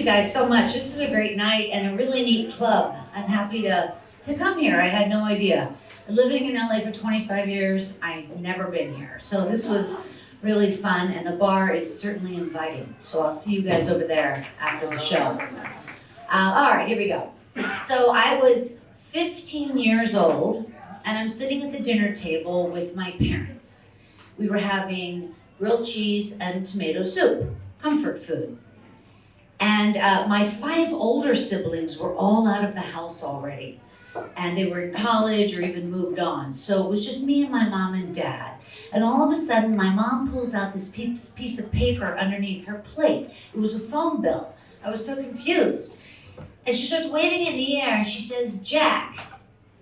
guys so much. This is a great night and a really neat club. I'm happy to come here. I had no idea. Living in LA for 25 years, I've never been here. So this was really fun, and the bar is certainly inviting. So I'll see you guys over there after the show. All right, here we go. So I was 15 years old, and I'm sitting at the dinner table with my parents. We were having grilled cheese and tomato soup, comfort food. And my 5 older siblings were all out of the house already. And they were in college or even moved on. So it was just me and my mom and dad. And all of a sudden, my mom pulls out this piece of paper underneath her plate. It was a phone bill. I was so confused. And she starts waving in the air and she says, "Jack,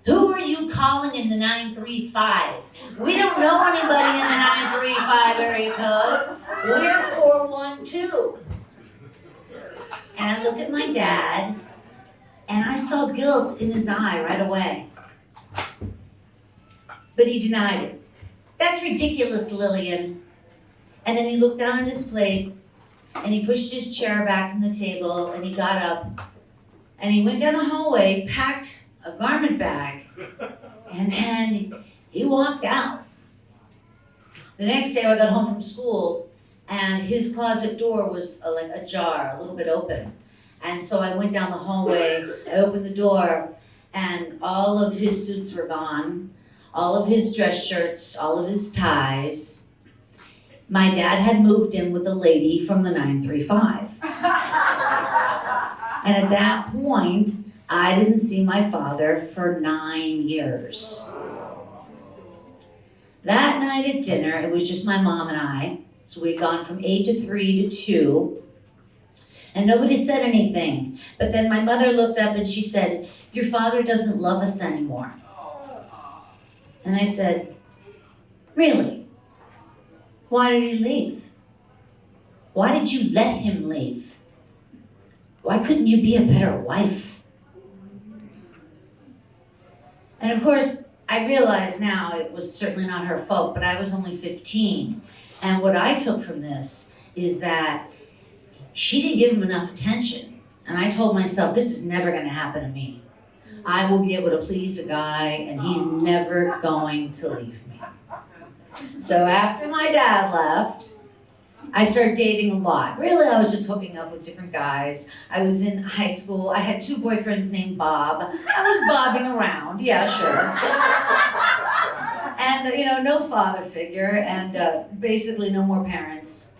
who are you calling in the 935? We don't know anybody in the 935 area code. We're 412. And I look at my dad, and I saw guilt in his eye right away. But he denied it. "That's ridiculous, Lillian." And then he looked down at his plate, and he pushed his chair back from the table, and he got up, and he went down the hallway, packed a garment bag, and then he walked out. The next day I got home from school, and his closet door was like ajar, a little bit open. And so I went down the hallway, I opened the door, and all of his suits were gone, all of his dress shirts, all of his ties. My dad had moved in with a lady from the 935. And at that point, I didn't see my father for 9 years. That night at dinner, it was just my mom and I. So we'd gone from 8 to 3 to 2, and nobody said anything. But then my mother looked up and she said, "Your father doesn't love us anymore." And I said, "Really? Why did he leave? Why did you let him leave? Why couldn't you be a better wife?" And of course, I realize now it was certainly not her fault, but I was only 15. And what I took from this is that she didn't give him enough attention. And I told myself, this is never going to happen to me. I will be able to please a guy, and he's never going to leave me. So after my dad left, I started dating a lot. Really, I was just hooking up with different guys. I was in high school. I had 2 boyfriends named Bob. I was bobbing around. Yeah, sure. And, no father figure, and basically no more parents.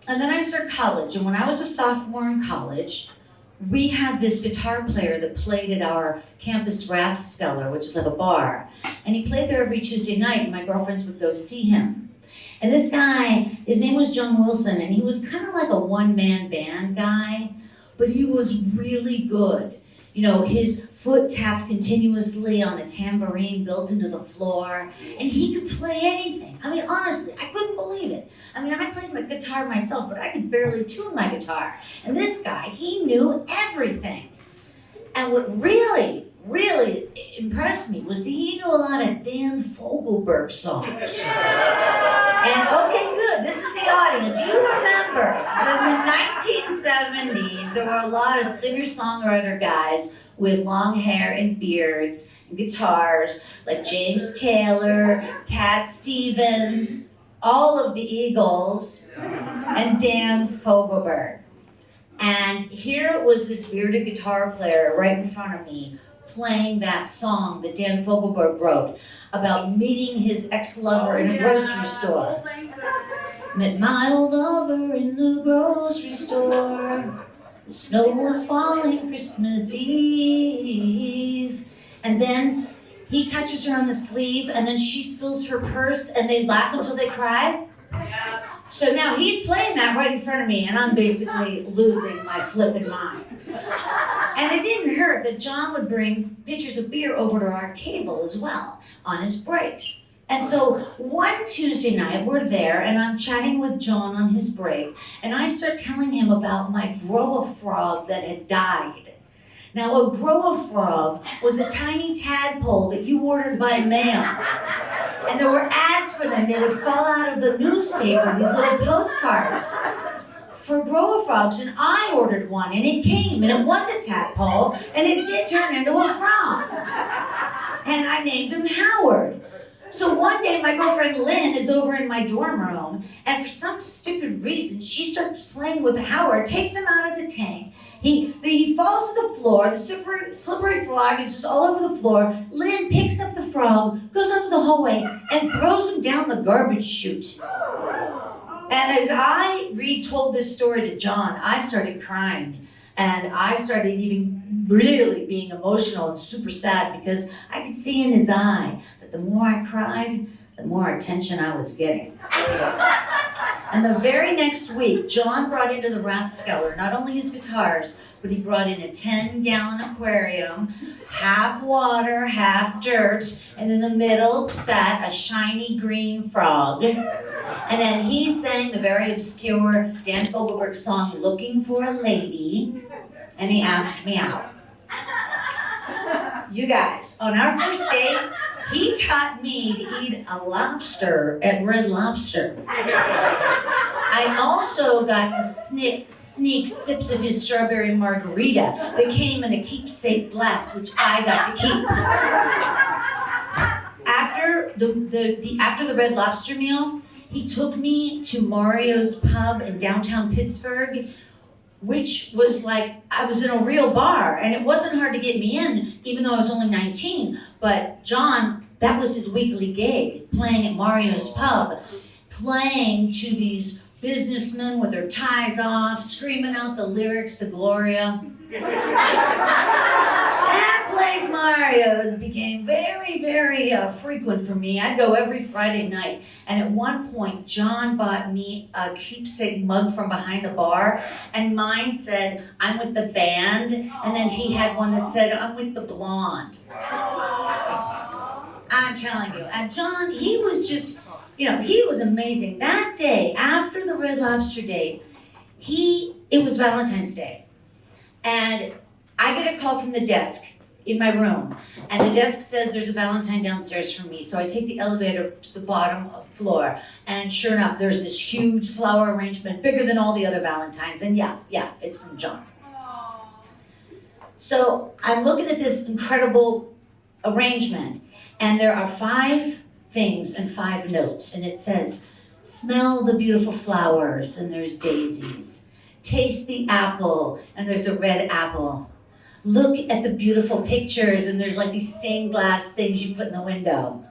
And then I started college, and when I was a sophomore in college, we had this guitar player that played at our campus Rathskeller, which is like a bar. And he played there every Tuesday night, and my girlfriends would go see him. And this guy, his name was John Wilson, and he was kind of like a one-man band guy, but he was really good. His foot tapped continuously on a tambourine built into the floor, and he could play anything. I mean, honestly, I couldn't believe it. I mean, I played my guitar myself, but I could barely tune my guitar. And this guy, he knew everything. And what really impressed me was that he knew a lot of Dan Fogelberg songs. And okay, good, this is the audience. You remember that in the 1970s, there were a lot of singer-songwriter guys with long hair and beards and guitars, like James Taylor, Cat Stevens, all of the Eagles, and Dan Fogelberg. And here was this bearded guitar player right in front of me, playing that song that Dan Fogelberg wrote about meeting his ex-lover in a grocery store. Met my old lover in the grocery store. The snow was falling Christmas Eve. And then he touches her on the sleeve, and then she spills her purse, and they laugh until they cry. So now he's playing that right in front of me, and I'm basically losing my flippin' mind. And it didn't hurt that John would bring pitchers of beer over to our table as well on his breaks. And so one Tuesday night, we're there, and I'm chatting with John on his break, and I start telling him about my grow-a-frog that had died. Now, a grow-a-frog was a tiny tadpole that you ordered by mail. And there were ads for them. They would fall out of the newspaper, these little postcards. for grow-a-frogs, and I ordered one, and it came, and it was a tadpole, and it did turn into a frog. And I named him Howard. So one day, my girlfriend Lynn is over in my dorm room, and for some stupid reason, she starts playing with Howard, takes him out of the tank. He falls to the floor, the slippery frog is just all over the floor. Lynn picks up the frog, goes out to the hallway, and throws him down the garbage chute. And as I retold this story to John, I started crying. And I started even really being emotional and super sad because I could see in his eye that the more I cried, the more attention I was getting. And the very next week, John brought into the Rathskeller not only his guitars, but he brought in a 10-gallon aquarium, half water, half dirt, and in the middle sat a shiny green frog. And then he sang the very obscure Dan Fogelberg song, Looking for a Lady, and he asked me out. You guys, on our first date, he taught me to eat a lobster at Red Lobster. I also got to sneak sips of his strawberry margarita that came in a keepsake glass, which I got to keep. After the Red Lobster meal, he took me to Mario's Pub in downtown Pittsburgh, which was like, I was in a real bar, and it wasn't hard to get me in, even though I was only 19. But John, that was his weekly gig, playing at Mario's Pub, playing to these businessmen with their ties off, screaming out the lyrics to Gloria. That place, Mario's, became very, very frequent for me. I'd go every Friday night. And at one point, John bought me a keepsake mug from behind the bar. And mine said, I'm with the band. And then he had one that said, I'm with the blonde. I'm telling you. And John, he was just, he was amazing. That day, after the Red Lobster date, it was Valentine's Day. And I get a call from the desk in my room, and the desk says there's a Valentine downstairs for me. So I take the elevator to the bottom floor, and sure enough, there's this huge flower arrangement, bigger than all the other Valentines, and yeah, it's from John. So I'm looking at this incredible arrangement, and there are 5 things and 5 notes, and it says, smell the beautiful flowers, and there's daisies. Taste the apple, and there's a red apple. Look at the beautiful pictures, and there's like these stained glass things you put in the window.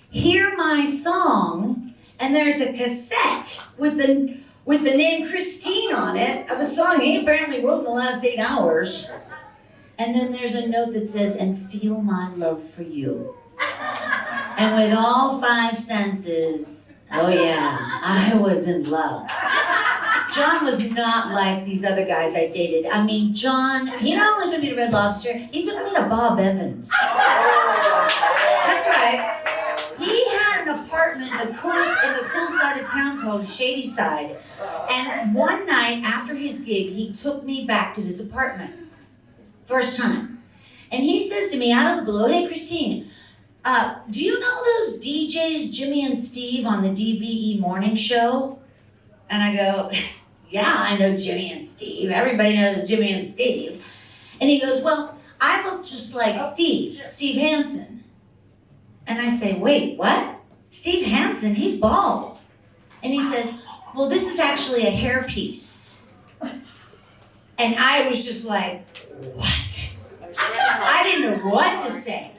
Hear my song, and there's a cassette with the name Christine on it of a song he apparently wrote in the last 8 hours. And then there's a note that says, and feel my love for you. And with all 5 senses, oh yeah, I was in love. John was not like these other guys I dated. I mean, John, he not only took me to Red Lobster, he took me to Bob Evans. That's right. He had an apartment in the cool side of town called Shady Side. And one night after his gig, he took me back to his apartment. First time. And he says to me out of the blue, hey, Christine, do you know those DJs, Jimmy and Steve, on the DVE morning show? And I go, yeah, I know Jimmy and Steve. Everybody knows Jimmy and Steve. And he goes, well, I look just like Steve Hansen. And I say, wait, what? Steve Hansen, he's bald. And he says, well, this is actually a hairpiece. And I was just like, what? I didn't know what to say.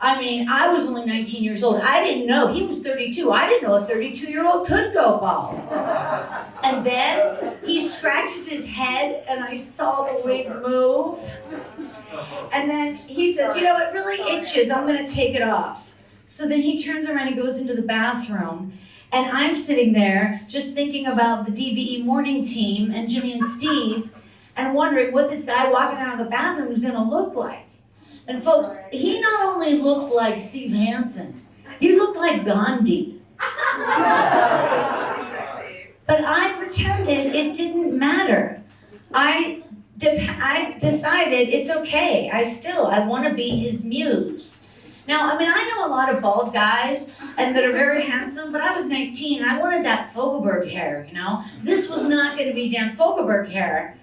I mean, I was only 19 years old. I didn't know. He was 32. I didn't know a 32-year-old could go bald. And then he scratches his head, and I saw the wig move. And then he says, it really itches. I'm going to take it off. So then he turns around and goes into the bathroom. And I'm sitting there just thinking about the DVE morning team and Jimmy and Steve and wondering what this guy walking out of the bathroom is going to look like. And folks, he not only looked like Steve Hansen, he looked like Gandhi. But I pretended it didn't matter. I decided it's okay. I want to be his muse. Now, I mean, I know a lot of bald guys and that are very handsome, but I was 19. I wanted that Fogelberg hair, you know? This was not going to be Dan Fogelberg hair.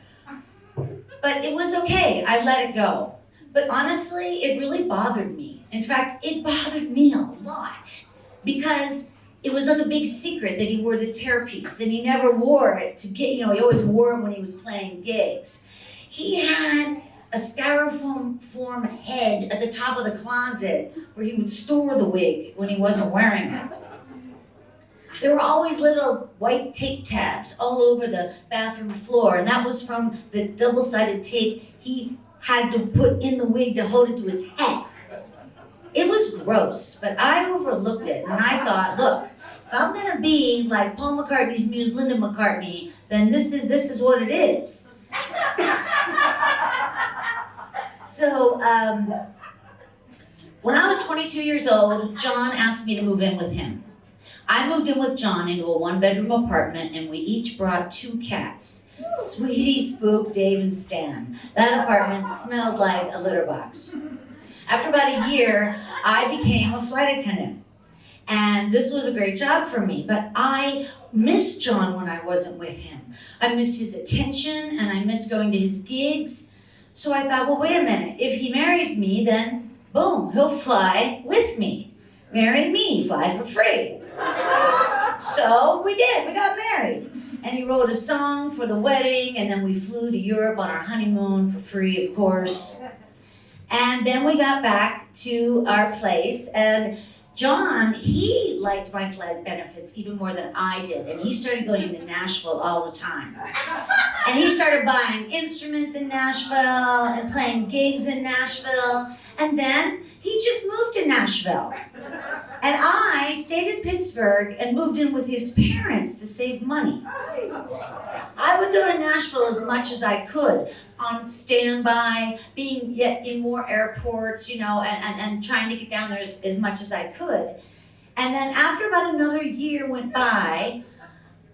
But it was okay. I let it go. But honestly, it really bothered me. In fact, it bothered me a lot because it was like a big secret that he wore this hairpiece and he never wore it to get, he always wore it when he was playing gigs. He had a styrofoam form head at the top of the closet where he would store the wig when he wasn't wearing it. There were always little white tape tabs all over the bathroom floor, and that was from the double-sided tape he had to put in the wig to hold it to his head. It was gross, but I overlooked it, and I thought, look, if I'm gonna be like Paul McCartney's muse, Linda McCartney, then this is what it is. So, when I was 22 years old, John asked me to move in with him. I moved in with John into a one-bedroom apartment, and we each brought 2 cats, Sweetie, Spook, Dave, and Stan. That apartment smelled like a litter box. After about a year, I became a flight attendant, and this was a great job for me, but I missed John when I wasn't with him. I missed his attention, and I missed going to his gigs. So I thought, well, wait a minute. If he marries me, then boom, he'll fly with me. Marry me, fly for free. So we did, we got married. And he wrote a song for the wedding, and then we flew to Europe on our honeymoon for free, of course. And then we got back to our place, and John, he liked my flight benefits even more than I did, and he started going to Nashville all the time. And he started buying instruments in Nashville and playing gigs in Nashville, and then he just moved to Nashville. And I stayed in Pittsburgh and moved in with his parents to save money. I would go to Nashville as much as I could on standby, being in more airports, and trying to get down there as much as I could. And then after about another year went by,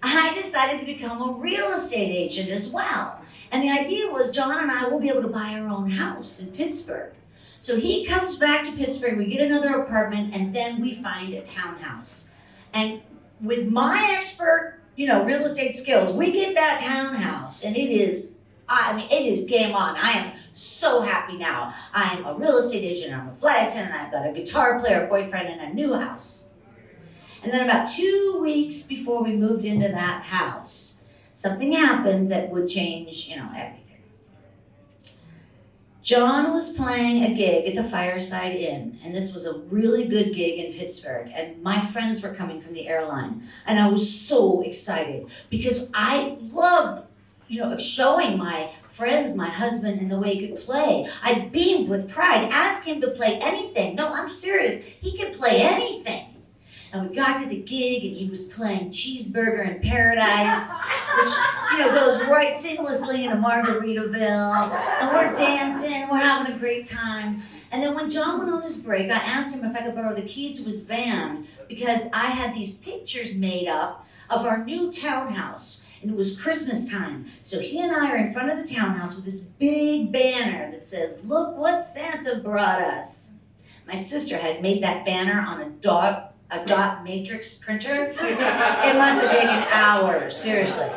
I decided to become a real estate agent as well. And the idea was John and I will be able to buy our own house in Pittsburgh. So he comes back to Pittsburgh, we get another apartment, and then we find a townhouse. And with my expert, real estate skills, we get that townhouse, and it is game on. I am so happy now. I am a real estate agent, I'm a flight attendant, I've got a guitar player boyfriend and a new house. And then about 2 weeks before we moved into that house, something happened that would change, everything. John was playing a gig at the Fireside Inn, and this was a really good gig in Pittsburgh, and my friends were coming from the airline, and I was so excited because I loved, showing my friends, my husband, and the way he could play. I beamed with pride, asked him to play anything. No, I'm serious, he could play anything. And we got to the gig, and he was playing Cheeseburger in Paradise, which, goes right seamlessly into Margaritaville. And we're dancing, we're having a great time. And then when John went on his break, I asked him if I could borrow the keys to his van because I had these pictures made up of our new townhouse. And it was Christmas time. So he and I are in front of the townhouse with this big banner that says, "Look what Santa brought us." My sister had made that banner on a dot matrix printer. It must have taken hours, seriously.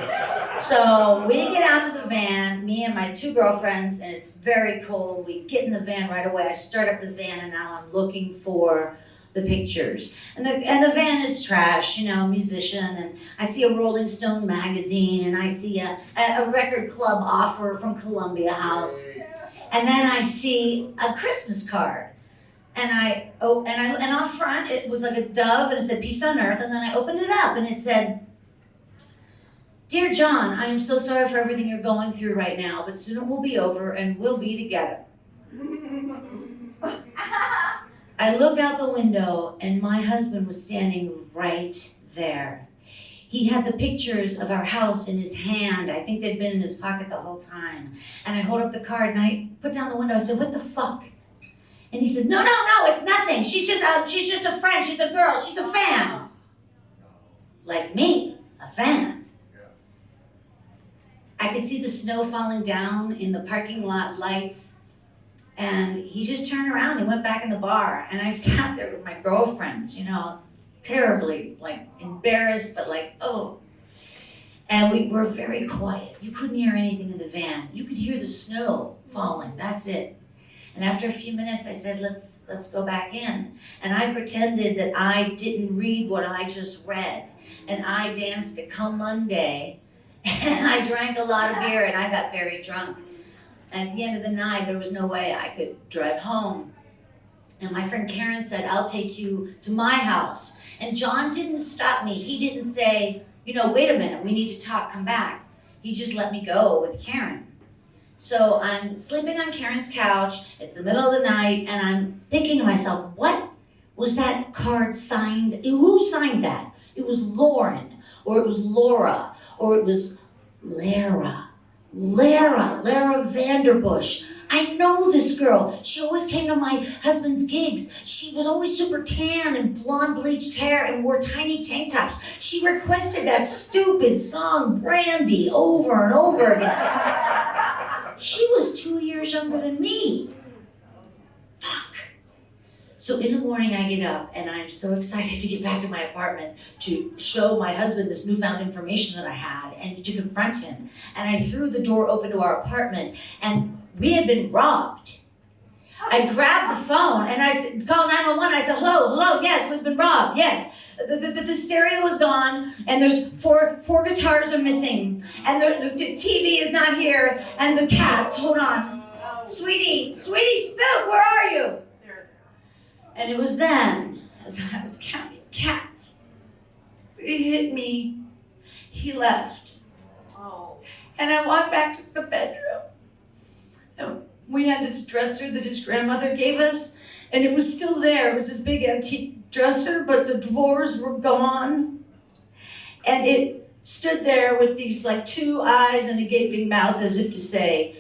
So we get out to the van, me and my 2 girlfriends, and it's very cold. We get in the van right away. I start up the van, and now I'm looking for the pictures. And the van is trash, musician, and I see a Rolling Stone magazine, and I see a record club offer from Columbia House. And then I see a Christmas card. And on front it was like a dove and it said "Peace on Earth," and then I opened it up and it said, "Dear John, I am so sorry for everything you're going through right now, but soon it will be over and we'll be together." I look out the window and my husband was standing right there. He had the pictures of our house in his hand. I think they'd been in his pocket the whole time. And I hold up the card and I put down the window. I said, "What the fuck?" And he says, no, it's nothing. She's just a friend. She's a girl. She's a fan." Like me, a fan. I could see the snow falling down in the parking lot lights. And he just turned around, he went back in the bar, and I sat there with my girlfriends, terribly, like, embarrassed, but like, oh. And we were very quiet. You couldn't hear anything in the van. You could hear the snow falling, that's it. And after a few minutes, I said, let's go back in. And I pretended that I didn't read what I just read. And I danced to Come Monday, and I drank a lot of beer, and I got very drunk. And at the end of the night, there was no way I could drive home. And my friend Karen said, I'll take you to my house. And John didn't stop me. He didn't say, wait a minute, we need to talk, come back. He just let me go with Karen. So I'm sleeping on Karen's couch, it's the middle of the night, and I'm thinking to myself, what was that card signed? Who signed that? It was Lauren, or it was Laura, or it was Lara Vanderbush. I know this girl. She always came to my husband's gigs. She was always super tan and blonde bleached hair and wore tiny tank tops. She requested that stupid song, Brandy, over and over again. She was 2 years younger than me. Fuck. So in the morning I get up and I'm so excited to get back to my apartment to show my husband this newfound information that I had and to confront him. And I threw the door open to our apartment and we had been robbed. I grabbed the phone and I said, call 911. I said, hello, yes, we've been robbed, yes. The stereo is gone and there's four guitars are missing and the TV is not here and the cats, hold on. Sweetie, Spook, where are you? And it was then, as I was counting cats, he hit me, he left. And I walked back to the bedroom. And we had this dresser that his grandmother gave us, and it was still there. It was this big antique dresser, but the drawers were gone. And it stood there with these like two eyes and a gaping mouth as if to say,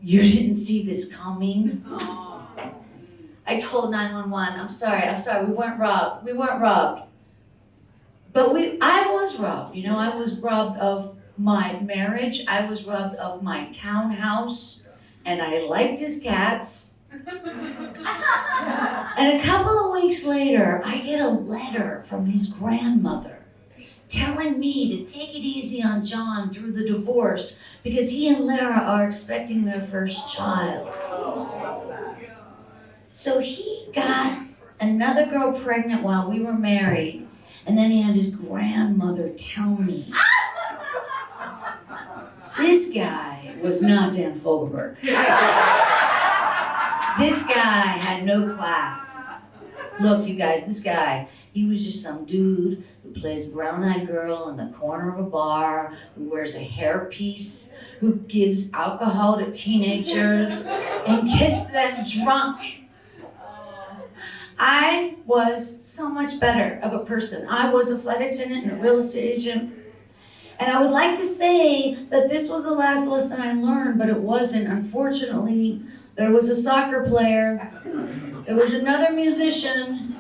you didn't see this coming? I told 911, I'm sorry, we weren't robbed. But I was robbed, I was robbed of my marriage, I was robbed of my townhouse, and I liked his cats. And a couple of weeks later, I get a letter from his grandmother telling me to take it easy on John through the divorce because he and Lara are expecting their first child. So he got another girl pregnant while we were married, and then he had his grandmother tell me. This guy was not Dan Fogelberg. This guy had no class. Look, you guys, this guy, he was just some dude who plays brown-eyed girl in the corner of a bar, who wears a hairpiece, who gives alcohol to teenagers and gets them drunk. I was so much better of a person. I was a flight attendant and a real estate agent. And I would like to say that this was the last lesson I learned, but it wasn't. Unfortunately, there was a soccer player, there was another musician,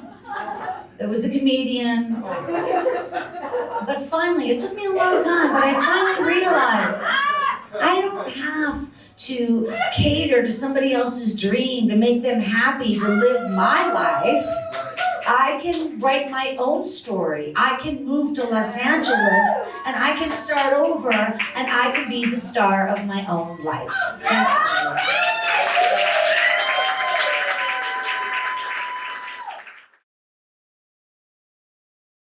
there was a comedian. But finally, it took me a long time, but I finally realized I don't have to cater to somebody else's dream to make them happy to live my life. I can write my own story. I can move to Los Angeles and I can start over and I can be the star of my own life. Thank you.